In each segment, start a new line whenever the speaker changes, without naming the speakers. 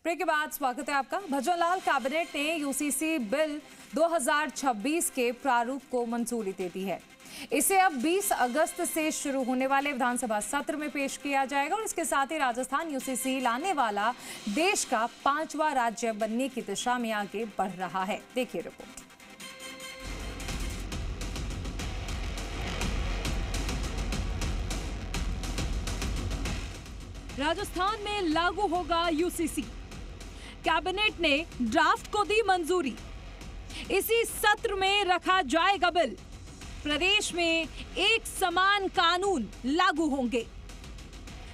Break के बाद स्वागत है आपका। भजनलाल कैबिनेट ने यूसीसी बिल 2026 के प्रारूप को मंजूरी दे दी है। इसे अब 20 अगस्त से शुरू होने वाले विधानसभा सत्र में पेश किया जाएगा और इसके साथ ही राजस्थान यूसीसी लाने वाला देश का 5वां राज्य बनने की दिशा में आगे बढ़ रहा है। देखिए रिपोर्ट।
राजस्थान में लागू होगा यूसीसी। कैबिनेट ने ड्राफ्ट को दी मंजूरी। इसी सत्र में रखा जाएगा बिल। प्रदेश में एक समान कानून लागू होंगे।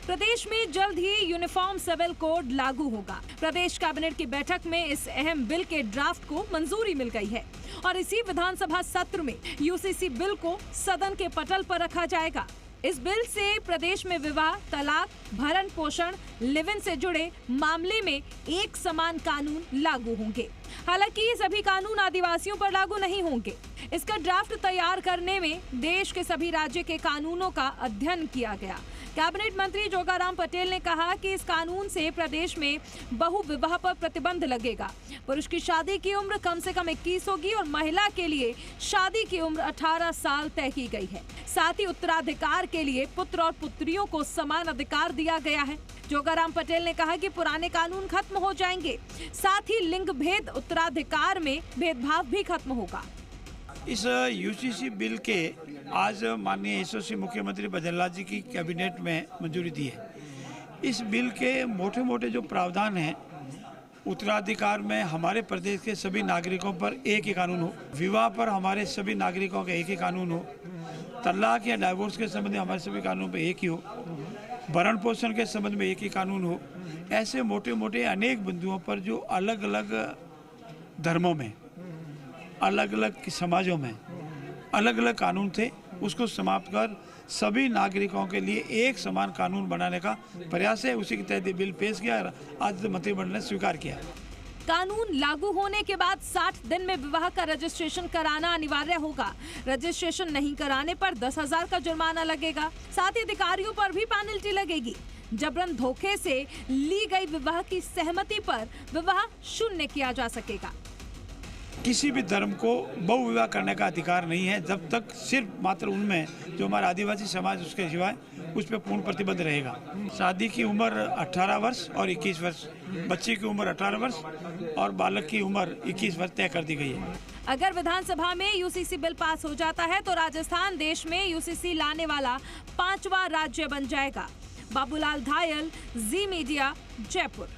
प्रदेश में जल्द ही यूनिफॉर्म सिविल कोड लागू होगा। प्रदेश कैबिनेट की बैठक में इस अहम बिल के ड्राफ्ट को मंजूरी मिल गई है और इसी विधानसभा सत्र में यूसीसी बिल को सदन के पटल पर रखा जाएगा। इस बिल से प्रदेश में विवाह, तलाक, भरण पोषण, लिव इन से जुड़े मामले में एक समान कानून लागू होंगे। हालांकि ये सभी कानून आदिवासियों पर लागू नहीं होंगे। इसका ड्राफ्ट तैयार करने में देश के सभी राज्य के कानूनों का अध्ययन किया गया। कैबिनेट मंत्री जोगाराम पटेल ने कहा कि इस कानून से प्रदेश में बहु विवाह पर प्रतिबंध लगेगा। पुरुष की शादी की उम्र कम से कम 21 होगी और महिला के लिए शादी की उम्र 18 साल तय की गई है। साथ ही उत्तराधिकार के लिए पुत्र और पुत्रियों को समान अधिकार दिया गया है। जोगाराम पटेल ने कहा कि पुराने कानून खत्म हो जाएंगे। साथ ही लिंग भेद उत्तराधिकार में भेदभाव भी खत्म होगा।
इस यूसीसी बिल के आज माननीय यशस्वी मुख्यमंत्री भजनलाल जी की कैबिनेट में मंजूरी दी है। इस बिल के मोटे मोटे जो प्रावधान हैं, उत्तराधिकार में हमारे प्रदेश के सभी नागरिकों पर एक ही कानून हो, विवाह पर हमारे सभी नागरिकों का एक ही कानून हो, तलाक या डाइवोर्स के संबंध में हमारे सभी कानूनों पर एक ही हो, भरण पोषण के संबंध में एक ही कानून हो। ऐसे मोटे मोटे अनेक बिंदुओं पर जो अलग अलग धर्मों में, अलग अलग समाजों में अलग अलग कानून थे, उसको समाप्त कर सभी नागरिकों के लिए एक समान कानून बनाने का प्रयास है। उसी के तहत बिल पेश किया, आज मंत्रिमंडल ने स्वीकार किया।
कानून लागू होने के बाद 60 दिन में विवाह का रजिस्ट्रेशन कराना अनिवार्य होगा। रजिस्ट्रेशन नहीं कराने पर 10,000 का जुर्माना लगेगा। साथ ही अधिकारियों पर भी पेनल्टी लगेगी। जबरन धोखे से ली गई विवाह की सहमति पर विवाह शून्य किया जा सकेगा।
किसी भी धर्म को बहुविवाह करने का अधिकार नहीं है जब तक सिर्फ मात्र उनमें जो हमारा आदिवासी समाज उसके सिवाय उस पर पूर्ण प्रतिबंध रहेगा। शादी की उम्र 18 वर्ष और 21 वर्ष, बच्ची की उम्र 18 वर्ष और बालक की उम्र 21 वर्ष तय कर दी गई है।
अगर विधानसभा में यूसीसी बिल पास हो जाता है तो राजस्थान देश में यूसीसी लाने वाला 5वां राज्य बन जाएगा। बाबूलाल धायल, जी मीडिया, जयपुर।